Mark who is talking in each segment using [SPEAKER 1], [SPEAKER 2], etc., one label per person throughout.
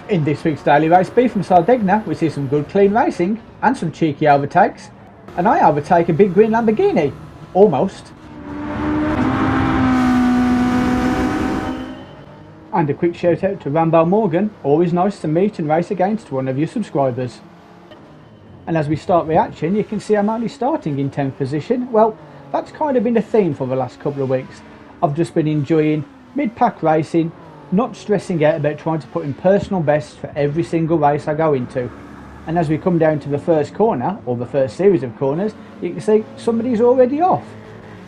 [SPEAKER 1] In this week's Daily Race B from Sardegna, we see some good clean racing and some cheeky overtakes, and I overtake a big green Lamborghini. Almost. And a quick shout out to Rambo Morgan, always nice to meet and race against one of your subscribers. And as we start reaction, you can see I'm only starting in 10th position. Well, that's kind of been a theme for the last couple of weeks. I've just been enjoying mid-pack racing, not stressing out about trying to put in personal bests for every single race I go into. And as we come down to the first corner, or the first series of corners, you can see somebody's already off.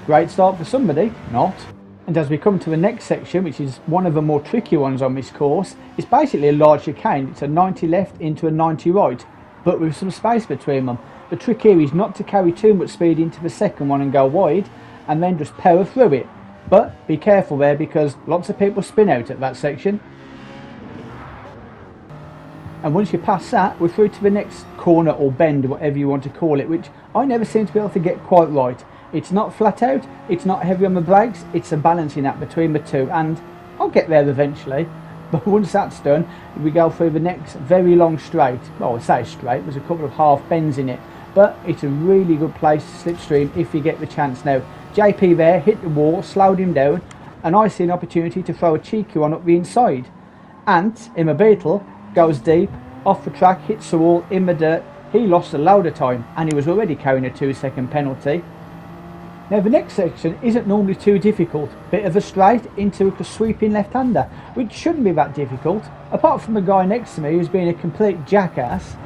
[SPEAKER 1] Great start for somebody, not. And as we come to the next section, which is one of the more tricky ones on this course, it's basically a large chicane. It's a 90 left into a 90 right, but with some space between them. The trick here is not to carry too much speed into the second one and go wide, and then just power through it. But be careful there, because lots of people spin out at that section. And once you pass that, we're through to the next corner or bend, whatever you want to call it, which I never seem to be able to get quite right. It's not flat out, it's not heavy on the brakes, it's a balancing act between the two, and I'll get there eventually. But once that's done, we go through the next very long straight. Well, I say straight, there's a couple of half bends in it, but it's a really good place to slipstream if you get the chance. Now, JP there hit the wall, slowed him down, and I see an opportunity to throw a cheeky one up the inside. Ant, in the Beetle, goes deep, off the track, hits the wall, in the dirt. He lost a load of time, and he was already carrying a 2-second penalty. Now the next section isn't normally too difficult, bit of a straight into a sweeping left-hander, which shouldn't be that difficult, apart from the guy next to me who's being a complete jackass.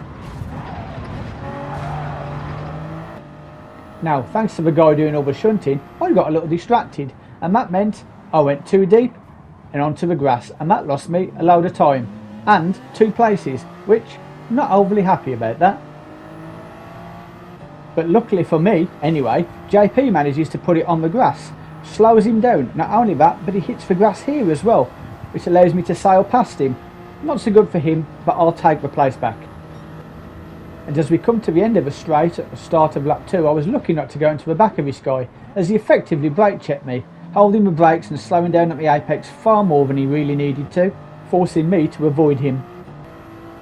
[SPEAKER 1] Now, thanks to the guy doing all the shunting, I got a little distracted, and that meant I went too deep and onto the grass, and that lost me a load of time, and 2 places, which I'm not overly happy about that. But luckily for me, anyway, JP manages to put it on the grass, slows him down. Not only that, but he hits the grass here as well, which allows me to sail past him. Not so good for him, but I'll take the place back. And as we come to the end of the straight at the start of lap 2, I was lucky not to go into the back of this guy, as he effectively brake checked me, holding the brakes and slowing down at the apex far more than he really needed to, forcing me to avoid him.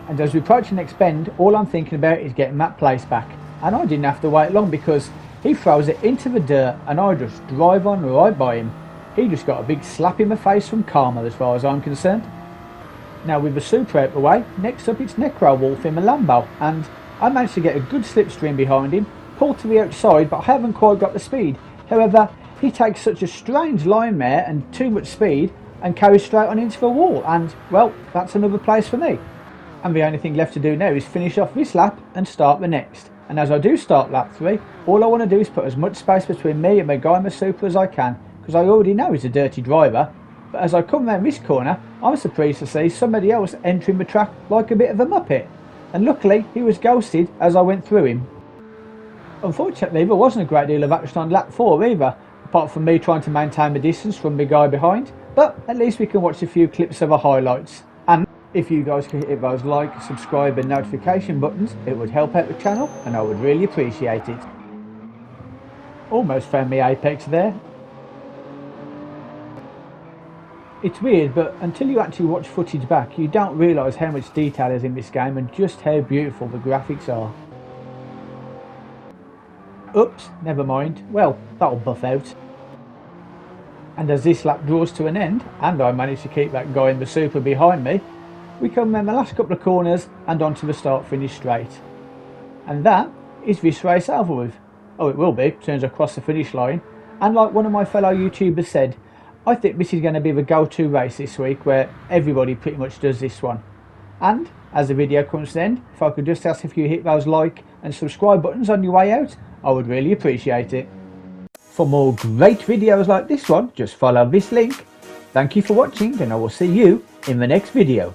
[SPEAKER 1] And as we approach the next bend, all I'm thinking about is getting that place back. And I didn't have to wait long, because he throws it into the dirt and I just drive on right by him. He just got a big slap in the face from karma as far as I'm concerned. Now with the Super out the way, next up it's Necro Wolf in the Lambo, and I managed to get a good slipstream behind him, pull to the outside, but I haven't quite got the speed. However, he takes such a strange line there and too much speed and carries straight on into the wall, and well, that's another place for me. And the only thing left to do now is finish off this lap and start the next. And as I do start lap 3, all I want to do is put as much space between me and my guy in the Super as I can, because I already know he's a dirty driver. But as I come round this corner, I'm surprised to see somebody else entering the track like a bit of a muppet. And luckily, he was ghosted as I went through him. Unfortunately, there wasn't a great deal of action on lap 4 either, apart from me trying to maintain the distance from the guy behind. But at least we can watch a few clips of the highlights. And if you guys could hit those like, subscribe and notification buttons, it would help out the channel and I would really appreciate it. Almost found me apex there. It's weird, but until you actually watch footage back, you don't realise how much detail is in this game and just how beautiful the graphics are. Oops, never mind. Well, that'll buff out. And as this lap draws to an end, and I manage to keep that guy in the Super behind me, we come in the last couple of corners and onto the start finish straight. And that is this race over with. Oh, it will be, as soon as I cross the finish line. And like one of my fellow YouTubers said, I think this is going to be the go-to race this week, where everybody pretty much does this one. And as the video comes to an end, if I could just ask if you hit those like and subscribe buttons on your way out, I would really appreciate it. For more great videos like this one, just follow this link. Thank you for watching, and I will see you in the next video.